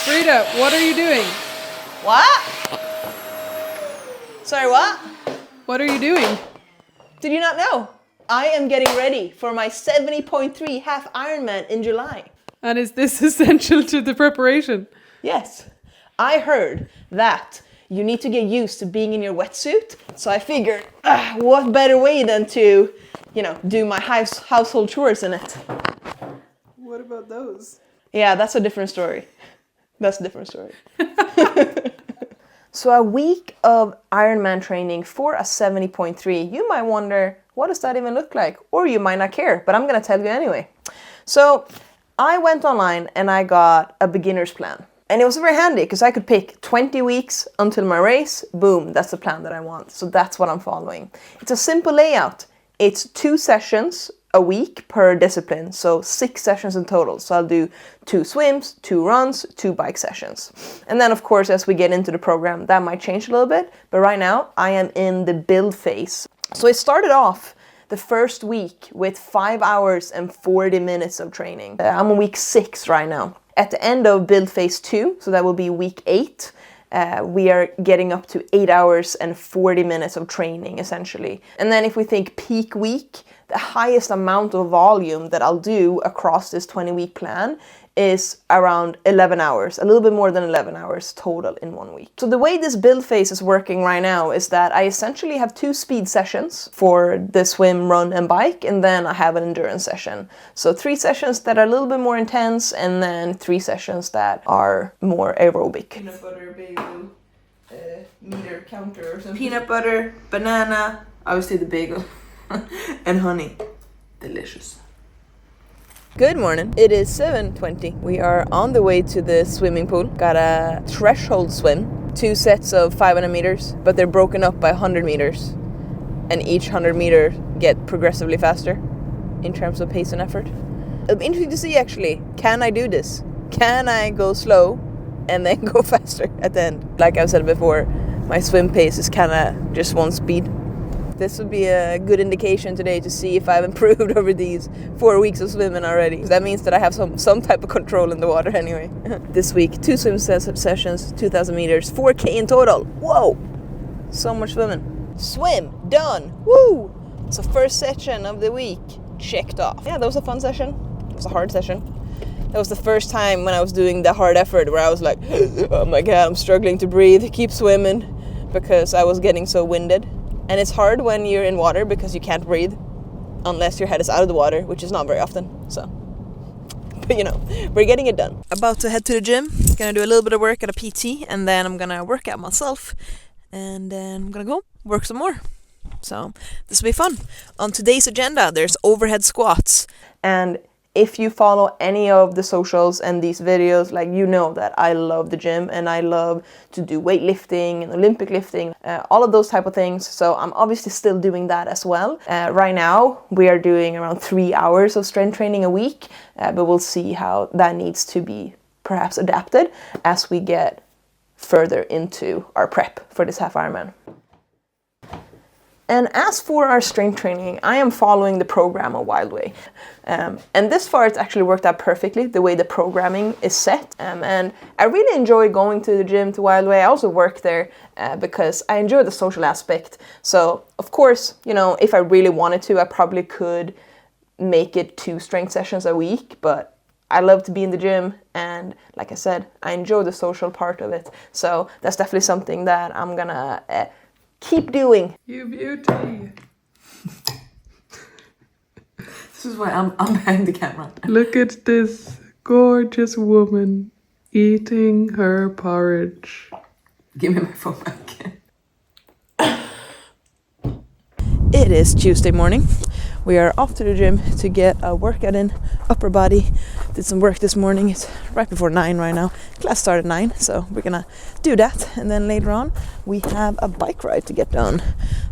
Frida, what are you doing? What? Sorry, what? What are you doing? Did you not know? I am getting ready for my 70.3 half Ironman in July. And is this essential to the preparation? Yes. I heard that you need to get used to being in your wetsuit. So I figured, what better way than to, do my household chores in it. What about those? Yeah, that's a different story. So a week of Ironman training for a 70.3, you might wonder, what does that even look like? Or you might not care, but I'm gonna tell you anyway. So I went online and I got a beginner's plan. And it was very handy because I could pick 20 weeks until my race. Boom, that's the plan that I want. So that's what I'm following. It's a simple layout. It's 2 sessions a week per discipline, so 6 sessions in total. So I'll do 2 swims, 2 runs, 2 bike sessions. And then of course, as we get into the program, that might change a little bit, but right now I am in the build phase. So it started off the first week with 5 hours and 40 minutes of training. I'm on week 6 right now. At the end of build phase 2, so that will be week 8, we are getting up to 8 hours and 40 minutes of training essentially. And then if we think peak week, the highest amount of volume that I'll do across this 20-week plan is around 11 hours, a little bit more than 11 hours total in 1 week. So the way this build phase is working right now is that I essentially have 2 speed sessions for the swim, run and bike, and then I have an endurance session. So 3 sessions that are a little bit more intense and then 3 sessions that are more aerobic. Peanut butter, bagel, meter counter or something. Peanut butter, banana, obviously the bagel, and honey. Delicious. Good morning. It is 7:20. We are on the way to the swimming pool. Got a threshold swim, 2 sets of 500 meters, but they're broken up by 100 meters. And each 100 meter get progressively faster in terms of pace and effort. It'll be interesting to see actually, can I do this? Can I go slow and then go faster at the end? Like I've said before, my swim pace is kind of just 1 speed. This would be a good indication today to see if I've improved over these 4 weeks of swimming already. That means that I have some type of control in the water anyway. This week, 2 swim sessions, 2,000 meters, 4K in total. Whoa! So much swimming. Swim, done, woo! So first session of the week, checked off. Yeah, that was a fun session. It was a hard session. That was the first time when I was doing the hard effort where I was like, oh my God, I'm struggling to breathe, keep swimming, because I was getting so winded. And it's hard when you're in water because you can't breathe unless your head is out of the water, which is not very often. So, but we're getting it done. About to head to the gym. Gonna do a little bit of work at a PT, and then I'm gonna work out myself, and then I'm gonna go work some more. So this will be fun. On today's agenda, there's overhead squats. And if you follow any of the socials and these videos, that I love the gym and I love to do weightlifting and Olympic lifting, all of those type of things. So I'm obviously still doing that as well. Right now, we are doing around 3 hours of strength training a week, but we'll see how that needs to be perhaps adapted as we get further into our prep for this half Ironman. And as for our strength training, I am following the program of Wildway. And this far, it's actually worked out perfectly, the way the programming is set. And I really enjoy going to the gym, to Wildway. I also work there because I enjoy the social aspect. So, of course, if I really wanted to, I probably could make it 2 strength sessions a week. But I love to be in the gym. And like I said, I enjoy the social part of it. So that's definitely something that I'm gonna keep doing. You beauty. This is why I'm behind the camera. Look at this gorgeous woman eating her porridge. Give me my phone back. It is Tuesday morning. We are off to the gym to get a workout in, upper body. Did some work this morning. It's right before 9 right now. Class started at 9, so we're gonna do that. And then later on, we have a bike ride to get done.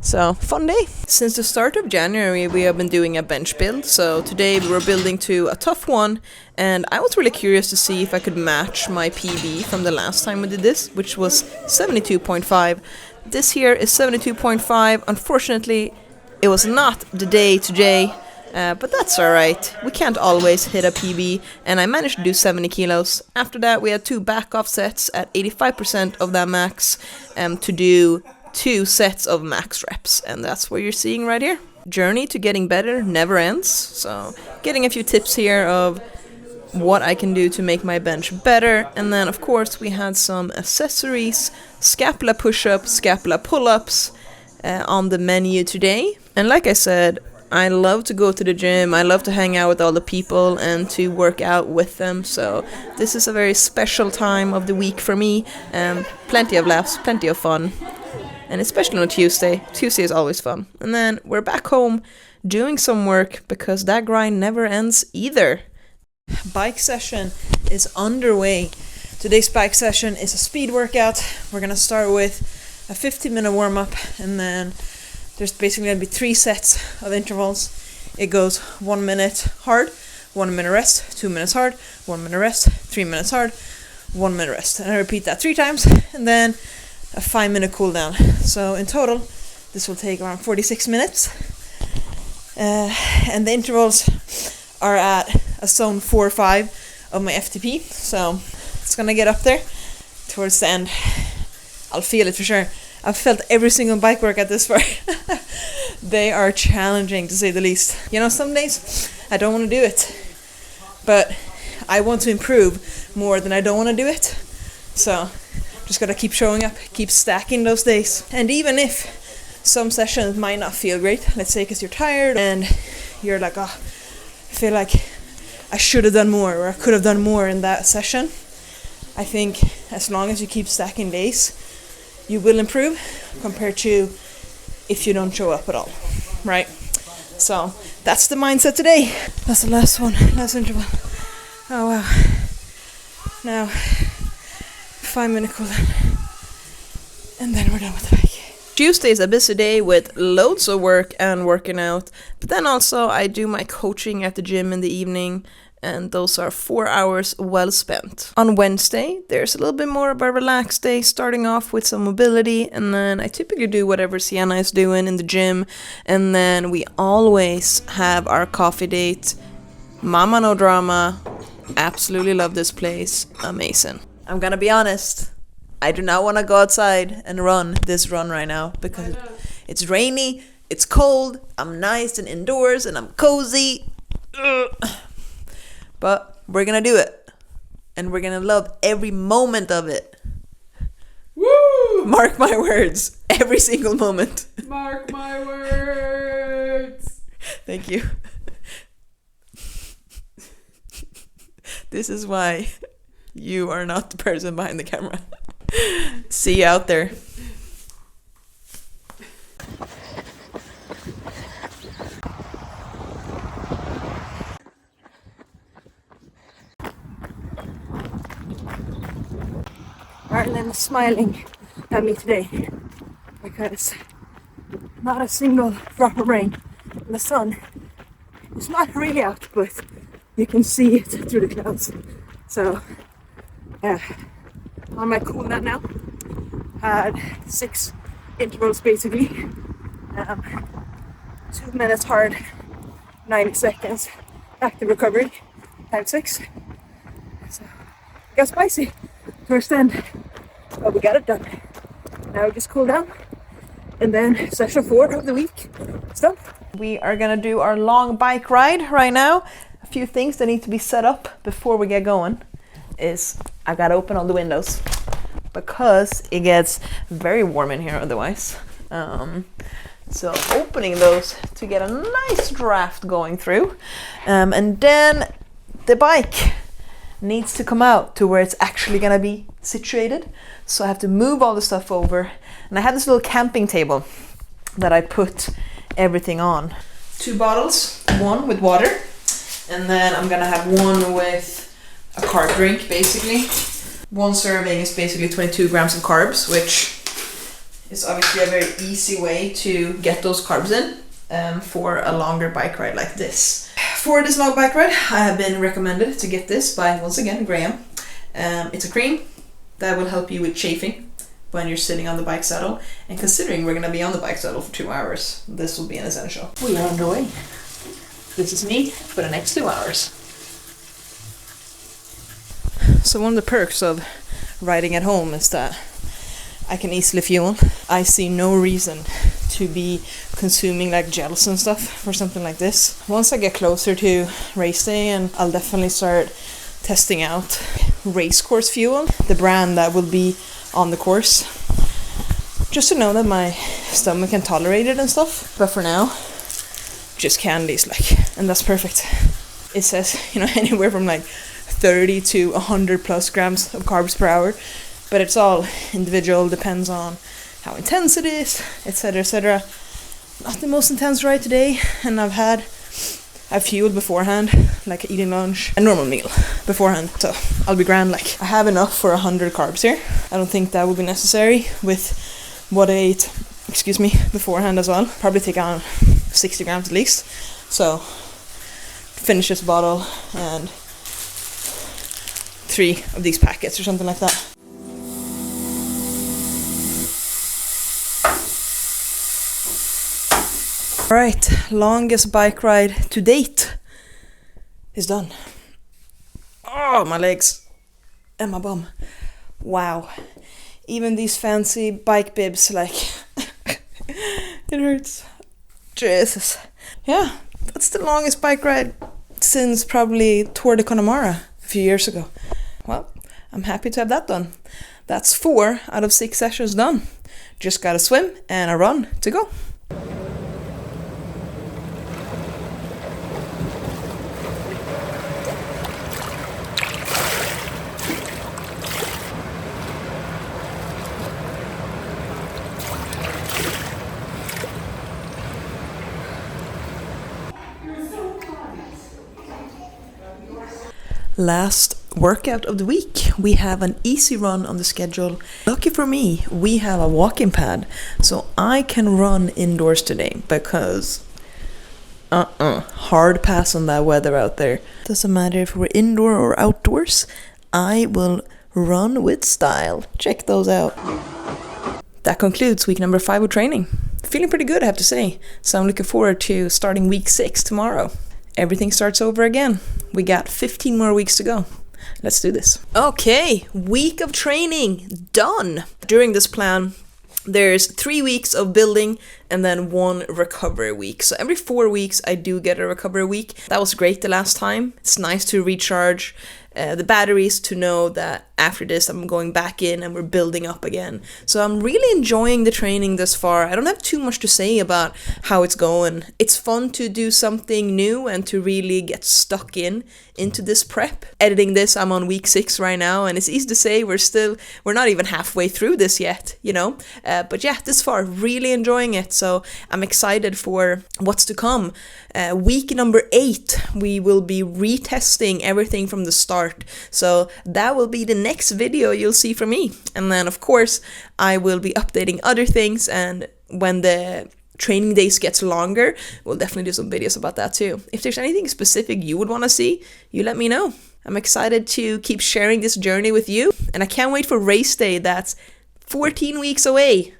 So, fun day. Since the start of January, we have been doing a bench build. So today we were building to a tough one. And I was really curious to see if I could match my PB from the last time we did this, which was 72.5. This here is 72.5. Unfortunately, it was not the day today. but that's alright. We can't always hit a PB, and I managed to do 70 kilos. After that, we had 2 back-off sets at 85% of that max to do 2 sets of max reps, and that's what you're seeing right here. Journey to getting better never ends, so getting a few tips here of what I can do to make my bench better, and then of course we had some accessories, scapula push-ups, scapula pull-ups on the menu today. And like I said, I love to go to the gym, I love to hang out with all the people and to work out with them, so this is a very special time of the week for me. Plenty of laughs, plenty of fun, and especially on Tuesday. Tuesday is always fun. And then we're back home doing some work because that grind never ends either. Bike session is underway. Today's bike session is a speed workout. We're gonna start with a 15-minute warm-up, and then there's basically gonna be 3 sets of intervals. It goes 1 minute hard, 1 minute rest, 2 minutes hard, 1 minute rest, 3 minutes hard, 1 minute rest. And I repeat that 3 times, and then a 5-minute cool down. So in total, this will take around 46 minutes. And the intervals are at a zone 4 or 5 of my FTP. So it's gonna get up there towards the end. I'll feel it for sure. I've felt every single bike workout this far. They are challenging to say the least. You know, some days I don't want to do it, but I want to improve more than I don't want to do it. So just gotta keep showing up, keep stacking those days. And even if some sessions might not feel great, let's say because you're tired and you're like, oh, I feel like I should have done more or I could have done more in that session, I think as long as you keep stacking days, you will improve compared to if you don't show up at all, right? So that's the mindset today. That's the last one, last interval. Oh wow. Now, 5-minute cool down. And then we're done with the bike. Tuesday is a busy day with loads of work and working out, but then also I do my coaching at the gym in the evening, and those are 4 hours well spent. On Wednesday, there's a little bit more of a relaxed day, starting off with some mobility, and then I typically do whatever Ciana is doing in the gym, and then we always have our coffee date. Mama no drama. Absolutely love this place. Amazing. I'm gonna be honest, I do not want to go outside and run this run right now because it's rainy, it's cold, I'm nice and indoors and I'm cozy. Ugh. But we're gonna do it, and we're gonna love every moment of it. Woo! Mark my words, every single moment. Mark my words. Thank you. This is why you are not the person behind the camera. See you out there. Ireland is smiling at me today because not a single drop of rain. And the sun is not really out, but you can see it through the clouds. So, yeah, on my cool down now. Had 6 intervals basically. 2 minutes hard, 90 seconds active recovery, times 6. So, got spicy first end, but we got it done. Now we just cool down, and then session 4 of the week is done. We are gonna do our long bike ride right now. A few things that need to be set up before we get going is I gotta open all the windows because it gets very warm in here otherwise. So opening those to get a nice draft going through, and then the bike needs to come out to where it's actually gonna be situated. So I have to move all the stuff over, and I have this little camping table that I put everything on. 2 bottles, 1 with water, and then I'm gonna have 1 with a carb drink basically. 1 serving is basically 22 grams of carbs, which is obviously a very easy way to get those carbs in for a longer bike ride like this. For this long bike ride, I have been recommended to get this by, once again, Graham. It's a cream that will help you with chafing when you're sitting on the bike saddle. And considering we're going to be on the bike saddle for 2 hours, this will be an essential. We are underway. This is me for the next 2 hours. So one of the perks of riding at home is that I can easily fuel. I see no reason to be consuming like gels and stuff for something like this. Once I get closer to race day, and I'll definitely start testing out race course fuel, the brand that will be on the course, just to know that my stomach can tolerate it and stuff. But for now, just candies, and that's perfect. It says, anywhere from 30 to 100 plus grams of carbs per hour, but it's all individual, depends on how intense it is, etc, etc. Not the most intense ride today, and I've fueled beforehand, like eating lunch, a normal meal beforehand, so I'll be grand. I have enough for 100 carbs here. I don't think that would be necessary with what I ate, beforehand as well. Probably take on 60 grams at least. So finish this bottle and 3 of these packets or something like that. Alright, longest bike ride to date is done. Oh, my legs and my bum. Wow. Even these fancy bike bibs, it hurts. Jesus. Yeah, that's the longest bike ride since probably Tour de Connemara a few years ago. Well, I'm happy to have that done. That's 4 out of 6 sessions done. Just got a swim and a run to go. Last workout of the week. We have an easy run on the schedule. Lucky for me, we have a walking pad, so I can run indoors today because hard pass on that weather out there. Doesn't matter if we're indoor or outdoors, I will run with style. Check those out. That concludes week number 5 of training. Feeling pretty good, I have to say. So I'm looking forward to starting week 6 tomorrow. Everything starts over again. We got 15 more weeks to go. Let's do this. Okay, week of training done. During this plan, there's 3 weeks of building and then 1 recovery week. So every 4 weeks, I do get a recovery week. That was great the last time. It's nice to recharge the batteries, to know that after this I'm going back in and we're building up again. So I'm really enjoying the training thus far. I don't have too much to say about how it's going. It's fun to do something new and to really get stuck into this prep. Editing this, I'm on week 6 right now, and it's easy to say we're not even halfway through this yet, but yeah, this far, really enjoying it. So I'm excited for what's to come. Week number 8, we will be retesting everything from the start. So that will be the next video you'll see from me. And then of course, I will be updating other things, and when the training days gets longer, we'll definitely do some videos about that too. If there's anything specific you would want to see, you let me know. I'm excited to keep sharing this journey with you, and I can't wait for race day. That's 14 weeks away.